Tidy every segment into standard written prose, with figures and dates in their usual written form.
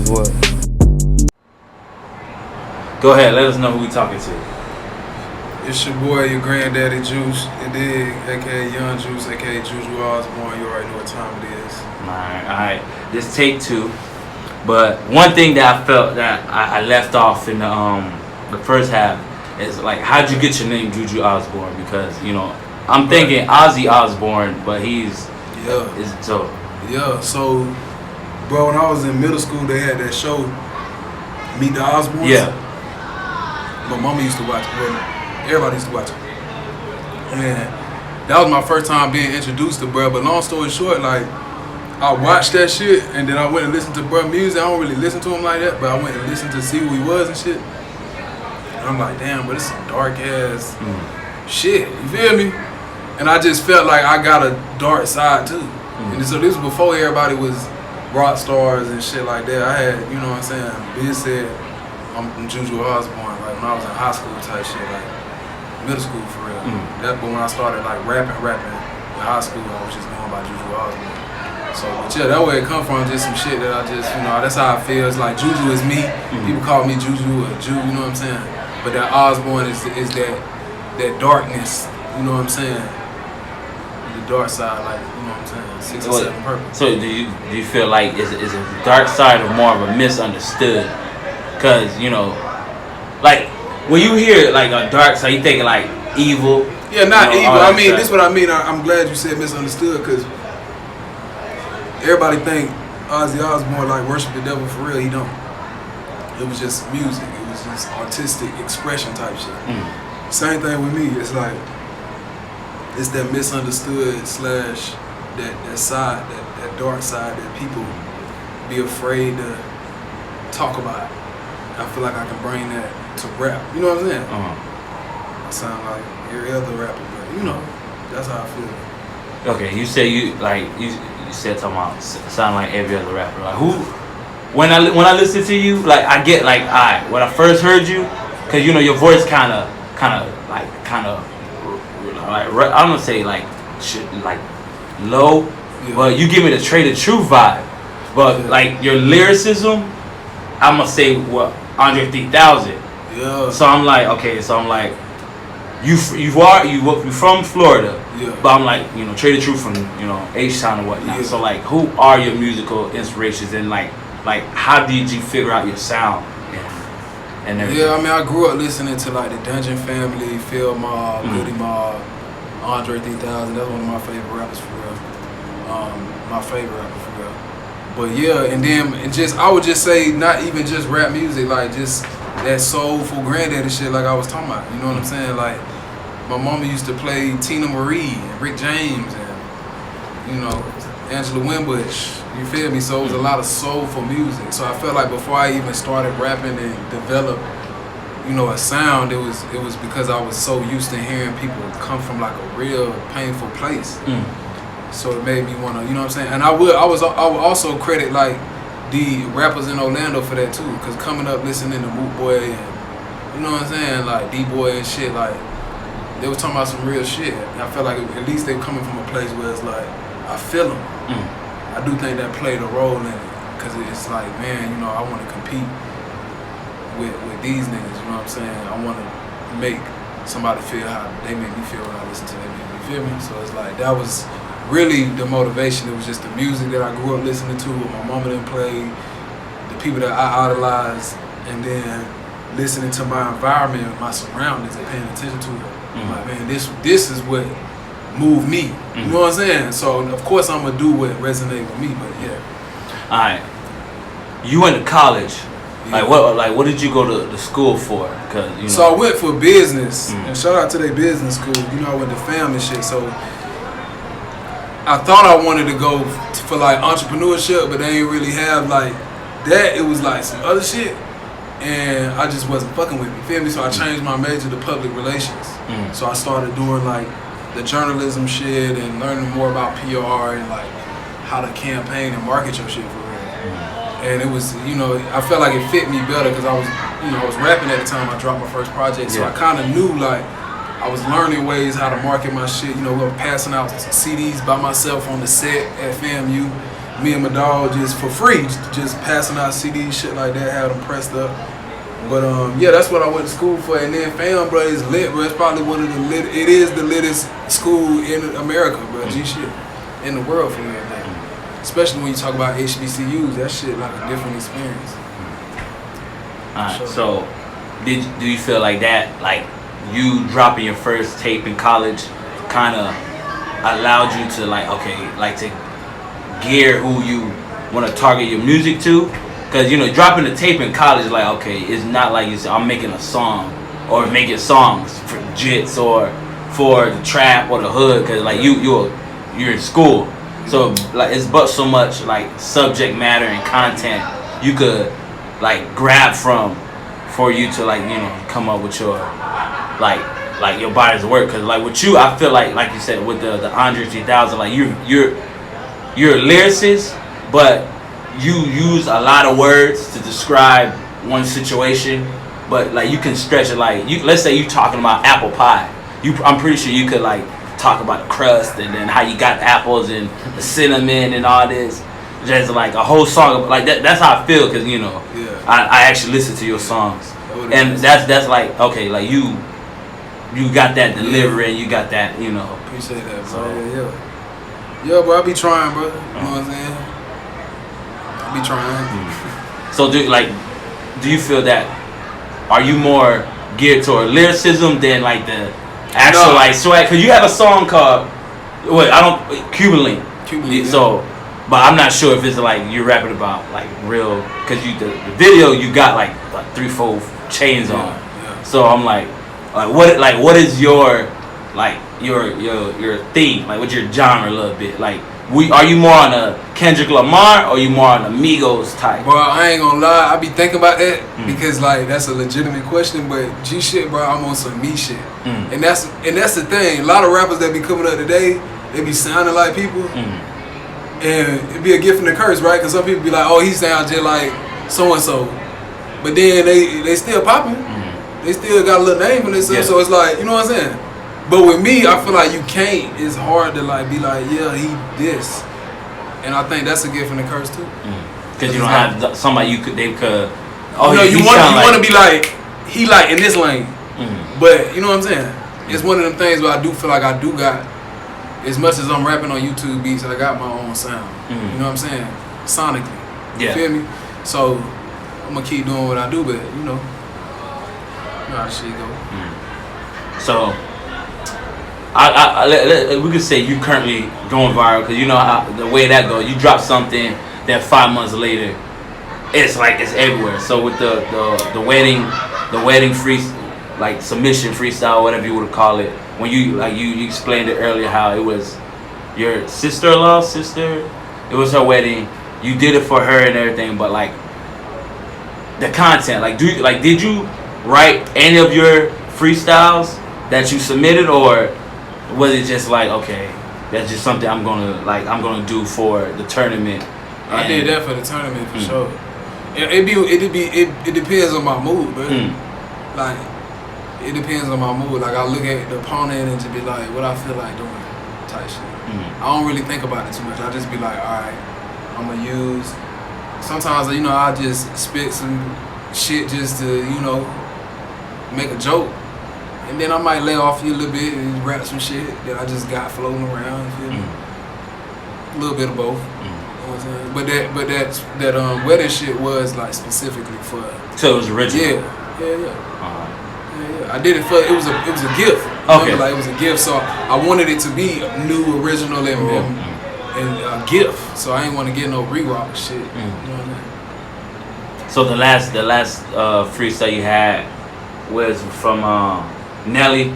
what. Go ahead, let us know who we talking to. It's your boy, your granddaddy Juice, you dig, aka Young Juice, aka Juju Ozbourne. You already know what time it is. Alright. This take 2. But one thing that I felt that I left off in the first half is like, how'd you get your name Juju Ozbourne? Because, you know, I'm thinking Ozzy Osbourne, but he's so bro, when I was in middle school, they had that show, Meet the Osbournes. Yeah. My mama used to watch it. Well, everybody used to watch it. And that was my first time being introduced to bruh. But long story short, like, I watched that shit, and then I went and listened to bruh music. I don't really listen to him like that, but I went and listened to see who he was and shit. And I'm like, damn, but this is some dark ass shit. You feel me? And I just felt like I got a dark side too. And so this was before everybody was rock stars and shit like that. I had, you know what I'm saying, Biz said I'm Juju Ozbourne, like when I was in high school type shit, like middle school for real. But when I started like rapping in high school, I was just going by Juju Ozbourne. So but yeah, that way it come from, just some shit that I just, you know, that's how I feel. It's like Juju is me. People call me Juju or Ju, you know what I'm saying? But that Ozbourne is that darkness, you know what I'm saying? Dark side, like, you know what I'm saying, 6 or 7 purpose. So do you feel like is a dark side or more of a misunderstood? Cause you know, like when you hear like a dark side, you think like evil. Yeah, not you know, evil. I mean, this is what I mean. I'm glad you said misunderstood, cause everybody think Ozzy Osbourne like worship the devil for real. He don't. It was just music. It was just artistic expression type shit. Same thing with me. It's like, it's that misunderstood / that side, that dark side that people be afraid to talk about. I feel like I can bring that to rap. You know what I'm saying? I sound like every other rapper, but you know, that's how I feel. Okay, you say you said talking about sound like every other rapper. Like who? When I listen to you, like I get like when I first heard you, cause you know your voice kind of like I'm gonna say like low, but you give me the Trader True vibe. But like your lyricism, I'm gonna say what Andre 3000. Yeah. So I'm like, okay, you from Florida, but I'm like, you know, Trader True from, you know, H-Town and whatnot. So like, who are your musical inspirations, and like how did you figure out your sound and everything? Yeah, I mean, I grew up listening to like the Dungeon Family, Phil Mob, Goody Mob, Andre 3000. That's one of my favorite rappers for real. But yeah, and then I would just say, not even just rap music, like just that soulful granddaddy shit, like I was talking about. You know what I'm saying? Like my mama used to play Tina Marie and Rick James and, you know, Angela Winbush. You feel me? So it was a lot of soulful music. So I felt like before I even started rapping and developed, you know, a sound, it was because I was so used to hearing people come from like a real painful place. So it made me want to, you know what I'm saying? And I would also credit like the rappers in Orlando for that too, because coming up listening to Moot Boy and, you know what I'm saying, like D-Boy and shit, like they was talking about some real shit. And I felt like at least they coming from a place where it's like I feel them. I do think that played a role in it, because it's like, man, you know, I want to compete with these niggas. You know what I'm saying? I want to make somebody feel how they make me feel when I listen to them. You feel me? So it's like that was really the motivation. It was just the music that I grew up listening to, what my mama done played, the people that I idolized, and then listening to my environment, my surroundings, and paying attention to it. Like, man, this is what moved me. You know what I'm saying? So of course I'm gonna do what resonate with me. But yeah. All right. You went to college. Like what did you go to school for? Cause you know. So I went for business, and shout out to their business school. You know, I went to FAM and shit. So I thought I wanted to go for like entrepreneurship, but they ain't really have like that. It was like some other shit, and I just wasn't fucking with me. Feel me? So I changed my major to public relations. So I started doing like the journalism shit and learning more about PR and like how to campaign and market your shit for real. And it was, you know, I felt like it fit me better because I was rapping at the time I dropped my first project. So I kind of knew like I was learning ways how to market my shit. You know, we were passing out CDs by myself on the set at FAMU. me and my dog just for free, just passing out CDs, shit like that, had them pressed up. But yeah, that's what I went to school for. And then fam, bro, is lit, bro. It's probably one of the lit. It is the littest school in America, bro. G shit in the world for real, man. Especially when you talk about HBCUs, that shit like a different experience. Alright, so do you feel like that, like you dropping your first tape in college, kind of allowed you to like, okay, like to gear who you want to target your music to? Because, you know, dropping the tape in college is like, okay, it's not like you say, I'm making a song or making songs for jits or for the trap or the hood. Because, like, you're in school. So, like, it's but so much, like, subject matter and content you could, like, grab from for you to, like, you know, come up with your, like your body's work. Because, like, with you, I feel like you said, with the Andre 3000, like, you're a lyricist, but you use a lot of words to describe one situation, but like you can stretch it. Like let's say you talking about apple pie. I'm pretty sure you could like talk about the crust and then how you got the apples and the cinnamon and all this. Just like a whole song like that. That's how I feel, because you know, I actually listen to your songs, and that's like, okay, like you got that delivery and you got that, you know. Appreciate that, bro. Yeah, bro. I be trying, bro. You know what I'm saying? Be trying. So do you feel that, are you more geared toward lyricism than like the actual like swag? Because you have a song called Cuban Link. So, but I'm not sure if it's like you're rapping about like real, because the video you got like 3-4 chains on. Yeah. So I'm like what is your like your theme, like what's your genre a little bit, like? Are you more on a Kendrick Lamar or are you more on a Migos type? Bro, I ain't gonna lie, I be thinking about that because like that's a legitimate question, but G shit, bro, I'm on some me shit. And that's the thing. A lot of rappers that be coming up today, they be sounding like people. And it'd be a gift and a curse, right? Because some people be like, oh, he sounds just like so and so. But then they still popping. They still got a little name in this, so it's like, you know what I'm saying? But with me, I feel like you can't. It's hard to like be like, yeah, he this, and I think that's a gift and a curse too. Because you don't have somebody they could. Oh, you know, you want to be like he like in this lane, but you know what I'm saying? It's one of them things where I do feel like I do got, as much as I'm rapping on YouTube beats, I got my own sound. You know what I'm saying? Sonically, you feel me? So I'm gonna keep doing what I do, but you know how shit go. So. We could say you currently going viral, because you know how the way that goes. You drop something, then 5 months later, it's like it's everywhere. So with the wedding free, like submission freestyle, whatever you would call it, when you explained it earlier how it was your sister. It was her wedding. You did it for her and everything, but like the content, like did you write any of your freestyles that you submitted, or was it just like, okay, that's just something I'm gonna do for the tournament? I did that for the tournament for sure. It depends on my mood, bro. Like it depends on my mood. Like I look at the opponent and just be like, what I feel like doing, type shit. I don't really think about it too much. I just be like, all right, I'm gonna use. Sometimes you know I just spit some shit just to make a joke. And then I might lay off you a little bit and rap some shit that I just got floating around. You feel me? A little bit of both. You know what I'm saying? But that wedding shit was like specifically for. So it was original. Yeah. I did it for it was a gift. Okay. Like it was a gift, so I wanted it to be new, original, and a gift. So I ain't want to get no re-rock shit. You know what I mean? So the last freestyle you had was from Nelly,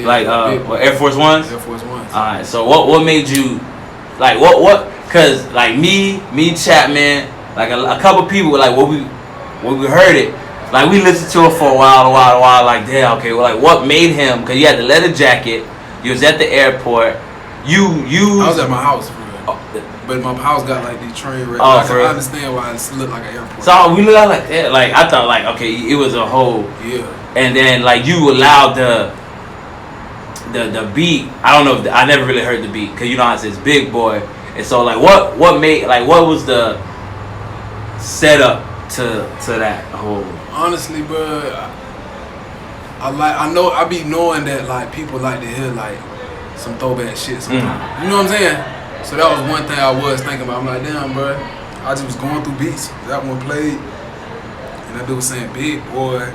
like Air Force Ones. Air Force Ones. All right. So what made you like what? Cause like me Chapman, like a couple people like when we heard it, like we listened to it for a while. Like damn, okay. Well, like what made him? Cause you had the leather jacket. You was at the airport. I was at my house. But my house got like these train wrecks. I understand why it looked like an airport. So we looked like that. Like I thought, like okay, it was a whole. Yeah. And then like you allowed the beat. I don't know. I never really heard the beat, because you know how it says Big Boy, And so like what was the setup to that whole? Honestly, bro, I be knowing that like people like to hear like some throwback shit sometimes. You know what I'm saying? So that was one thing I was thinking about. I'm like, damn, bro, I just was going through beats. That one played, and that dude was saying, "Big boy."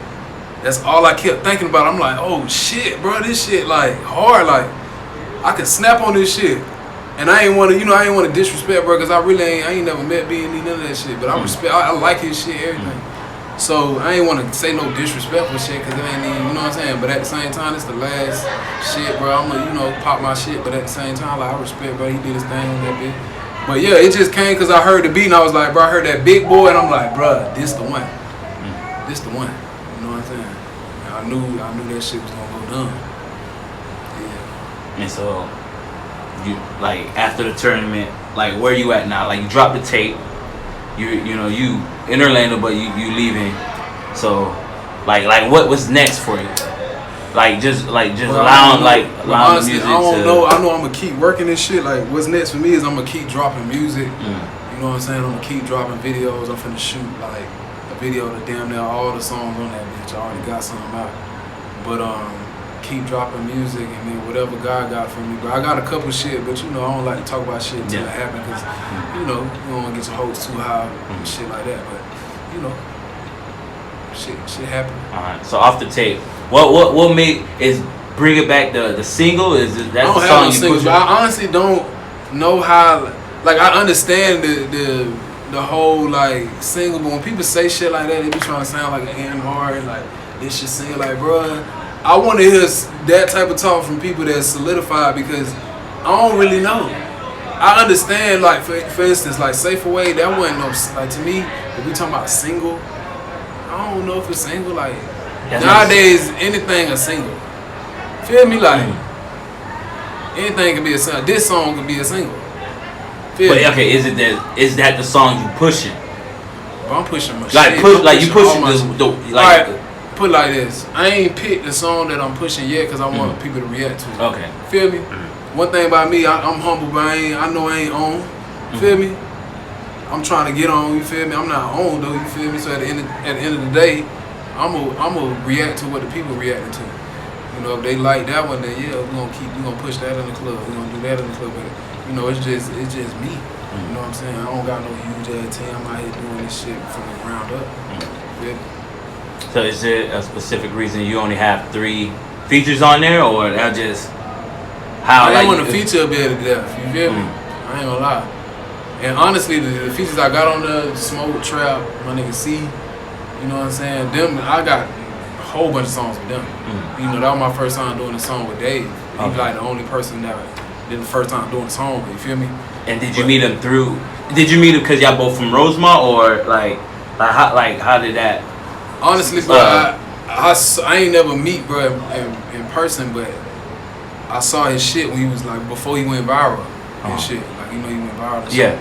That's all I kept thinking about. I'm like, oh shit, bro, this shit like hard. Like I could snap on this shit. And I ain't want to disrespect, bro, because I ain't never met B&E, none of that shit. But I respect, I like his shit, everything. So I ain't want to say no disrespectful shit, because it ain't even, you know what I'm saying? But at the same time, it's the last shit, bro. I'm going to, pop my shit. But at the same time, like, I respect, bro. He did his thing on that bitch. But yeah, it just came because I heard the beat, and I was like, bro, I heard that big boy, and I'm like, bro, this the one. This the one. You know what I'm saying? And I knew that shit was going to go down. Yeah. And so, you like after the tournament, like where you at now? Like you dropped the tape, you in Orlando, but you leaving. So, like what was next for you? Like just allowing the music. I don't know. I know I'm gonna keep working this shit. Like what's next for me is I'm gonna keep dropping music. You know what I'm saying? I'm gonna keep dropping videos. I'm finna shoot like a video to damn near all the songs on that bitch. I already got some out, but keep dropping music, and then whatever God got for me. But I got a couple shit, but I don't like to talk about shit until it happens, because you don't want to get your hopes too high and shit like that. But shit happen. All right. So off the tape, what made is Bring It Back the single? Is that the song you singles, but I honestly don't know how. Like I understand the whole like single, but when people say shit like that, they be trying to sound like an hard, like they should sing like, bruh. I want to hear that type of talk from people that's solidified, because I don't really know. I understand, like, for instance, like, Safe Away, that wasn't no, like, to me, if we talking about single, I don't know if it's single, like, nowadays, anything a single. Feel me? Like, anything can be a single. This song could be a single. Feel me? Okay, is that the song you pushing? Well, I'm pushing my like, shit. You pushing like, put it like this, I ain't picked the song that I'm pushing yet, because I want people to react to it. Okay. Feel me? One thing about me, I'm humble, but I know I ain't on. Feel me? I'm trying to get on, you feel me? I'm not on though, you feel me? So at the end of the day, I'm gonna react to what the people reacting to. If they like that one, then yeah, we're gonna push that in the club. We're gonna do that in the club. But it's just me. You know what I'm saying? I don't got no huge ass team. I'm out here doing this shit from the ground up. Feel me? So is there a specific reason you only have 3 features on there, or that just how? I want to feature a bit of death. You feel me? I ain't gonna lie. And honestly, the features I got on the Smoke, Trap, my nigga C, you know what I'm saying? Them, I got a whole bunch of songs with them. That was my first time doing a song with Dave. He was like the only person that did the first time doing a song with. You feel me? And did you meet him through? Did you meet him because y'all both from Rosemont, or how did that? Honestly, bro, I ain't never meet bro in person, but I saw his shit when he was like before he went viral and shit. Like he went viral. And shit.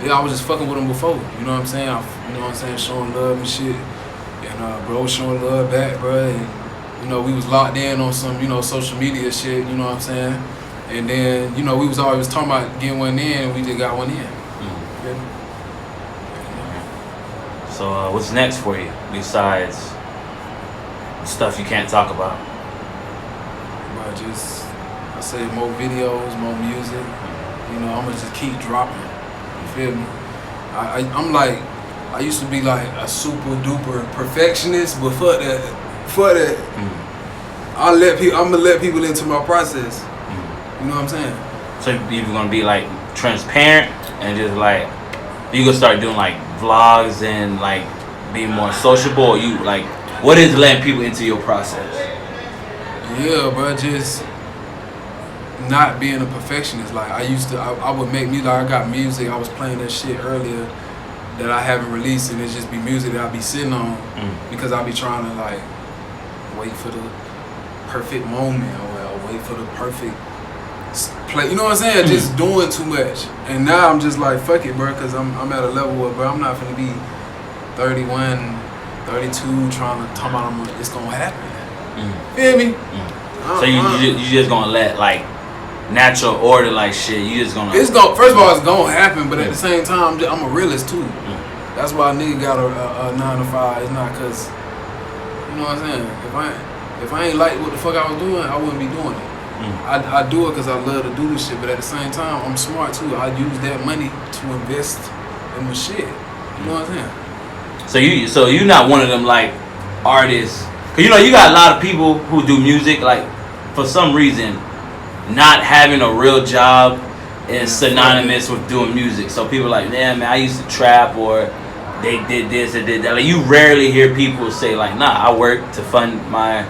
Yeah, I was just fucking with him before. You know what I'm saying? Showing love and shit, and bro showing love back, bro. And we was locked in on some social media shit. You know what I'm saying? And then we was always talking about getting one in, and we just got one in. Yeah. So what's next for you besides stuff you can't talk about? But I say more videos, more music. I'm gonna just keep dropping. You feel me? I'm like, I used to be like a super duper perfectionist, but for that, I'm gonna let people into my process. You know what I'm saying? So you're gonna be like transparent and just like you gonna start doing like vlogs and like being more sociable, or you like what is letting people into your process? Yeah, bro, just not being a perfectionist. Like I would make music. Like I got music. I was playing that shit earlier that I haven't released, and it just be music that I be sitting on because I be trying to like wait for the perfect moment or wait for the perfect play. You know what I'm saying? Just doing too much. And now I'm just like fuck it, bro, because I'm at a level where, bro, I'm not gonna be 31, 32 trying to talk about it's gonna happen. Feel me? So you just gonna let like natural order, like shit, you just gonna. First of all, it's gonna happen, but at the same time, I'm a realist too. That's why a nigga got a 9 to 5. It's not cause, you know what I'm saying. If I ain't like what the fuck I was doing, I wouldn't be doing it. I do it cause I love to do this shit, but at the same time, I'm smart too. I use that money to invest in my shit. You know what I'm saying. So you not one of them like artists, cause you know you got a lot of people who do music like for some reason not having a real job is synonymous with doing music. So people are like, damn man, I used to trap, or they did this or did that. Like you rarely hear people say like, nah, I work to fund my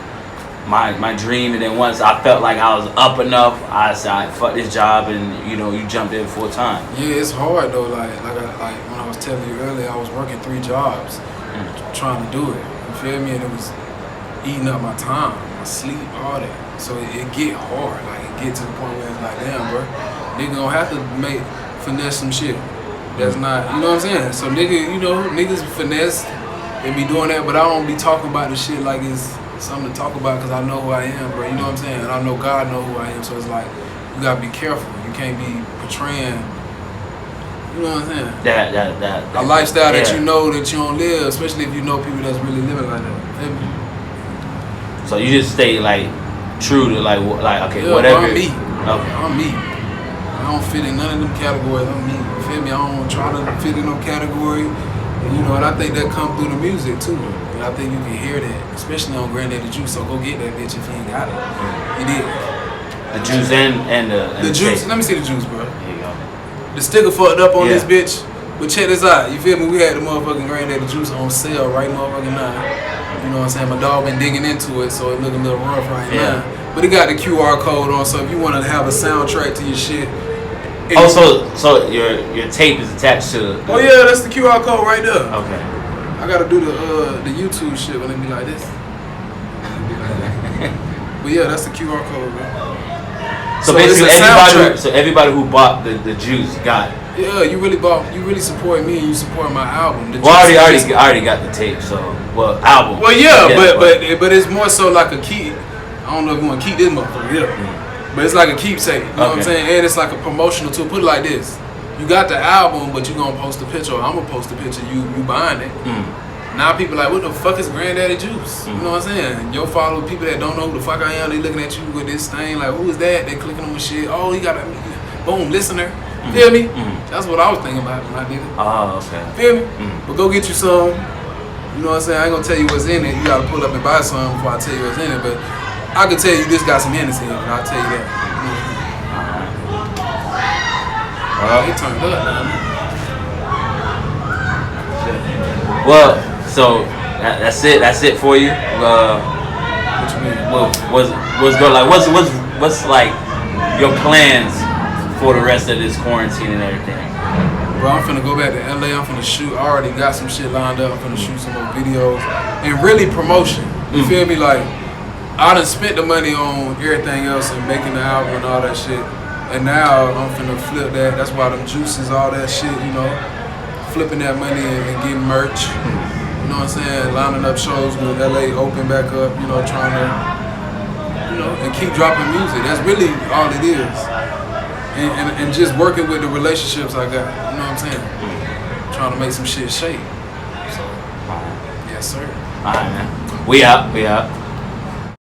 dream, and then once I felt like I was up enough, I said, fuck this job, and you know, you jumped in full time. Yeah, it's hard though. Like when I was telling you earlier, I was working 3 jobs trying to do it. You feel me? And it was eating up my time, my sleep, all that. So it get hard. Like it get to the point where it's like, damn, bro, nigga gonna have to finesse some shit. That's not, you know what I'm saying? So niggas finesse and be doing that, but I don't be talking about the shit like it's something to talk about, because I know who I am, bro. You know what I'm saying? And I know God know who I am. So it's like, you gotta be careful. You can't be portraying, you know what I'm saying? That a lifestyle that you know that you don't live, especially if you know people that's really living like that. Feel me? So you just stay like true to like okay, whatever. I'm me. Okay. I'm me. I don't fit in none of them categories. I'm me. You feel me? I don't try to fit in no category. And, you know, and I think that come through the music too. And I think you can hear that, especially on Granddaddy Juice. So go get that bitch if you ain't got it. You did. The juice and the juice. tape. Let me see the juice, bro. There you go. The sticker fucked up on this bitch. But check this out. You feel me? We had the motherfucking Granddaddy Juice on sale right motherfucking now. You know what I'm saying? My dog been digging into it, so it look a little rough right now. But it got the QR code on, so if you want to have a soundtrack to your shit. So your tape is attached to. Oh yeah, that's the QR code right there. Okay. I gotta do the YouTube shit when it be like this. But yeah, that's the QR code, man. So basically, everybody who bought the juice got it. Yeah, you really support me and you support my album. Well, I already got the tape, so album. Well, yeah, but it's more so like a keep. I don't know if you want to keep this motherfucker, but it's like a keepsake. You know what I'm saying? And it's like a promotional tool. Put it like this: you got the album, but you gonna post a picture. Or I'm gonna post a picture. You buying it. Now people like, what the fuck is Granddaddy Juice? You know what I'm saying? Your follow people that don't know who the fuck I am. They looking at you with this thing like, who is that? They clicking on my shit. Oh, he got a boom listener. Feel me? That's what I was thinking about when I did it. Oh, okay. Feel me? But go get you some. You know what I'm saying? I ain't gonna tell you what's in it. You gotta pull up and buy some before I tell you what's in it. But I can tell you this got some Hennessy in it. I'll tell you that. It turned up, man. Well, so that's it. That's it for you. What you mean? What's like your plans for the rest of this quarantine and everything? Bro, I'm finna go back to LA. I'm finna shoot. I already got some shit lined up. I'm finna shoot some more videos and really promotion. You feel me? Like I done spent the money on everything else and making the album and all that shit. And now I'm finna flip that. That's why them juices, all that shit, you know, flipping that money and getting merch. You know what I'm saying? Lining up shows when LA open back up. You know, trying to, you know, and keep dropping music. That's really all it is. And just working with the relationships I got, you know what I'm saying? Trying to make some shit shake. So, yes, sir. All right, man. We out.